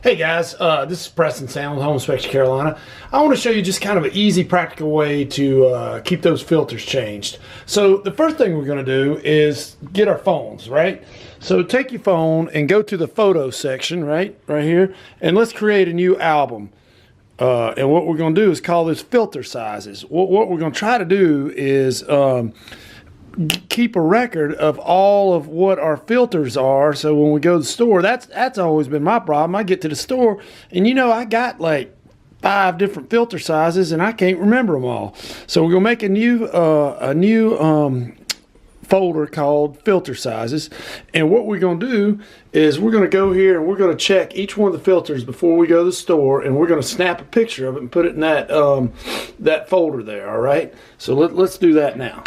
Hey guys, this is Preston Sam with Home Inspection Carolina. I want to show you just kind of an easy, practical way to keep those filters changed. So the first thing we're going to do is get our phones, right? So take your phone and go to the photo section, right here, and let's create a new album. And what we're going to do is call this filter sizes. What we're going to try to do is keep a record of all of what our filters are, so when we go to the store, that's always been my problem. I get to the store and I got like 5 different filter sizes and I can't remember them all. So we're gonna make a new folder called filter sizes, and what we're gonna do is we're gonna go here and we're gonna check each one of the filters before we go to the store, and we're gonna snap a picture of it and put it in that folder there. All right, so let's do that now.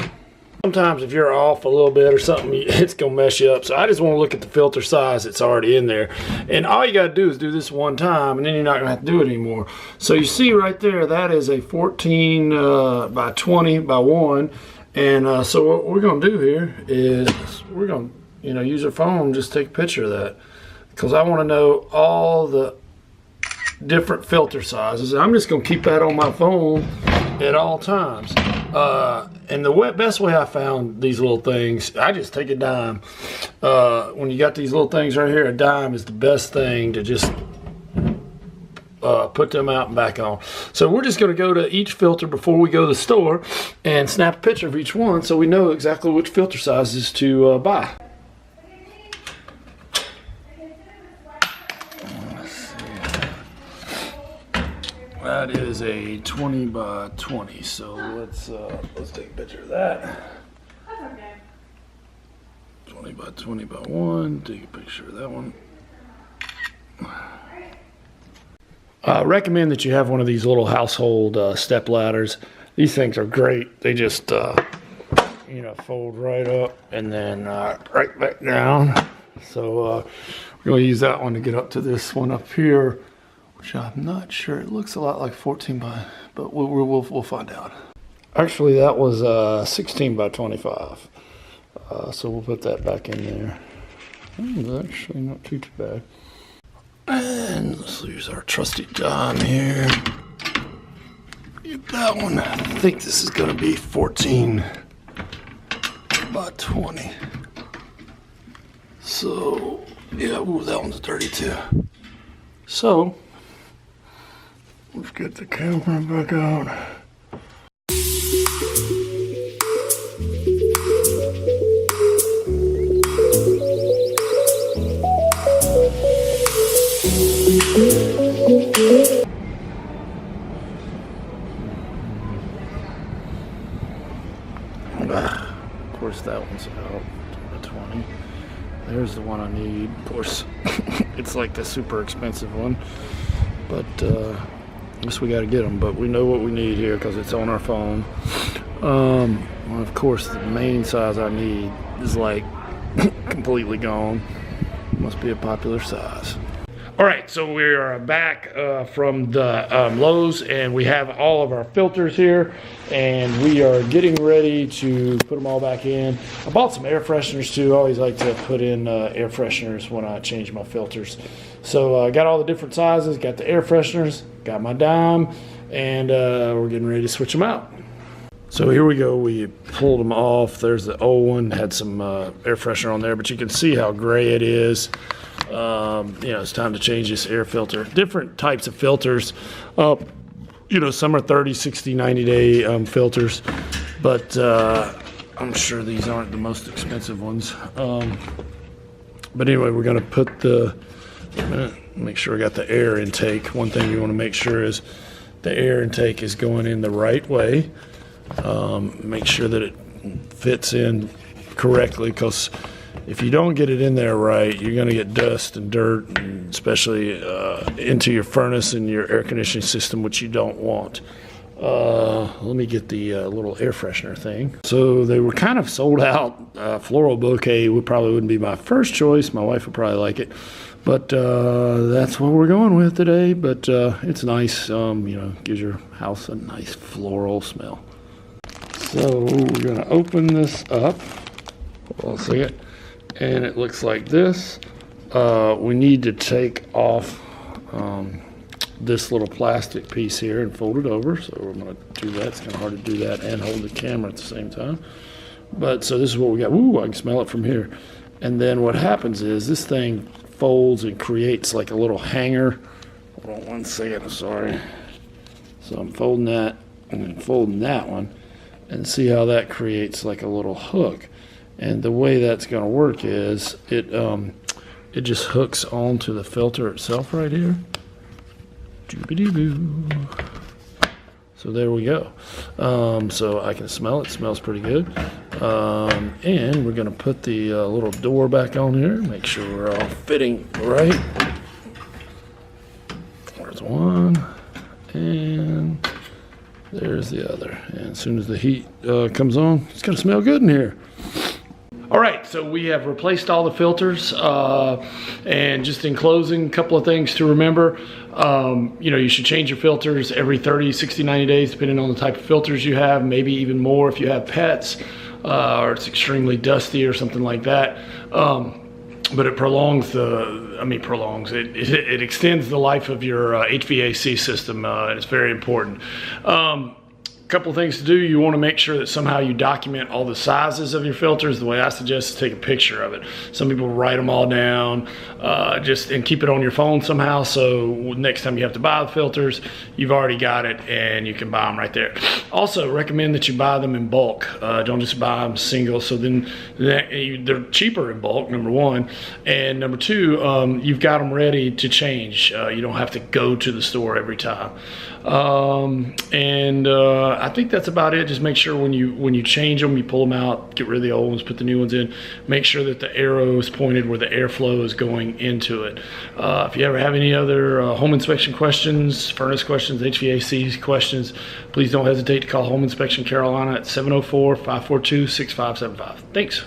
Sometimes if you're off a little bit or something, it's going to mess you up. So I just want to look at the filter size that's already in there. And all you got to do is do this one time, and then you're not going to have to do it anymore. So you see right there, that is a 14 by 20 by 1. And so what we're going to do here is we're going to use our phone and just take a picture of that, because I want to know all the different filter sizes. I'm just going to keep that on my phone at all times. And the best way I found these little things, I just take a dime. When you got these little things right here, a dime is the best thing to just put them out and back on. So we're just going to go to each filter before we go to the store and snap a picture of each one so we know exactly which filter sizes to buy. That is a 20 by 20, so let's take a picture of that. That's okay. 20 by 20 by 1, take a picture of that one. I recommend that you have one of these little household step ladders. These things are great. They just fold right up and then right back down. So we're going to use that one to get up to this one up here, which I'm not sure. It looks a lot like 14 by, but we'll find out. Actually, that was 16 by 25. So we'll put that back in there. Actually, not too bad. And let's use our trusty dime here. Get that one. I think this is going to be 14 by 20. So, yeah, ooh, that one's 32. So, let's get the camera back out. Of course, that one's out to 20. There's the one I need. Of course, it's like the super expensive one, but I guess we got to get them, but we know what we need here because it's on our phone. Well, of course, the main size I need is like completely gone. Must be a popular size. All right, so we are back from the Lowe's, and we have all of our filters here, and we are getting ready to put them all back in. I bought some air fresheners too. I always like to put in air fresheners when I change my filters. So I got all the different sizes, got the air fresheners, got my dime, and we're getting ready to switch them out. So here we go. We pulled them off. There's the old one, had some air freshener on there, but you can see how gray it is. It's time to change this air filter. Different types of filters. Some are 30, 60, 90 day filters, but I'm sure these aren't the most expensive ones. But anyway, we're going to put make sure I got the air intake. One thing you want to make sure is the air intake is going in the right way. Make sure that it fits in correctly, because if you don't get it in there right, you're going to get dust and dirt, and especially into your furnace and your air conditioning system, which you don't want. Let me get the little air freshener thing. So they were kind of sold out. Floral bouquet probably wouldn't be my first choice. My wife would probably like it, but that's what we're going with today. But it's nice. Gives your house a nice floral smell. So we're going to open this up. Hold on a second. And it looks like this. We need to take off this little plastic piece here and fold it over. So we're going to do that. It's kind of hard to do that and hold the camera at the same time. But so this is what we got. Ooh, I can smell it from here. And then what happens is this thing folds and creates like a little hanger. Hold on 1 second, I'm sorry. So I'm folding that and then folding that one, and see how that creates like a little hook. And the way that's going to work is it just hooks onto the filter itself right here. Doobity-boo. So there we go. So I can smell it. It smells pretty good. And we're going to put the little door back on here. Make sure we're all fitting right. There's one. And there's the other. And as soon as the heat comes on, it's going to smell good in here. All right, so we have replaced all the filters, and just in closing, a couple of things to remember. You know, you should change your filters every 30, 60, 90 days, depending on the type of filters you have, maybe even more if you have pets, or it's extremely dusty or something like that. But it prolongs it extends the life of your HVAC system, and it's very important. Couple of things to do. You want to make sure that somehow you document all the sizes of your filters. The way I suggest is take a picture of it. Some people write them all down, and keep it on your phone somehow, so next time you have to buy the filters, you've already got it and you can buy them right there. Also recommend that you buy them in bulk. Don't just buy them single, so then they're cheaper in bulk, number one, and number two, you've got them ready to change. You don't have to go to the store every time. I think that's about it. Just make sure when you change them, you pull them out, get rid of the old ones, put the new ones in. Make sure that the arrow is pointed where the airflow is going into it. If you ever have any other home inspection questions, furnace questions, HVAC questions, please don't hesitate to call Home Inspection Carolina at 704-542-6575. Thanks.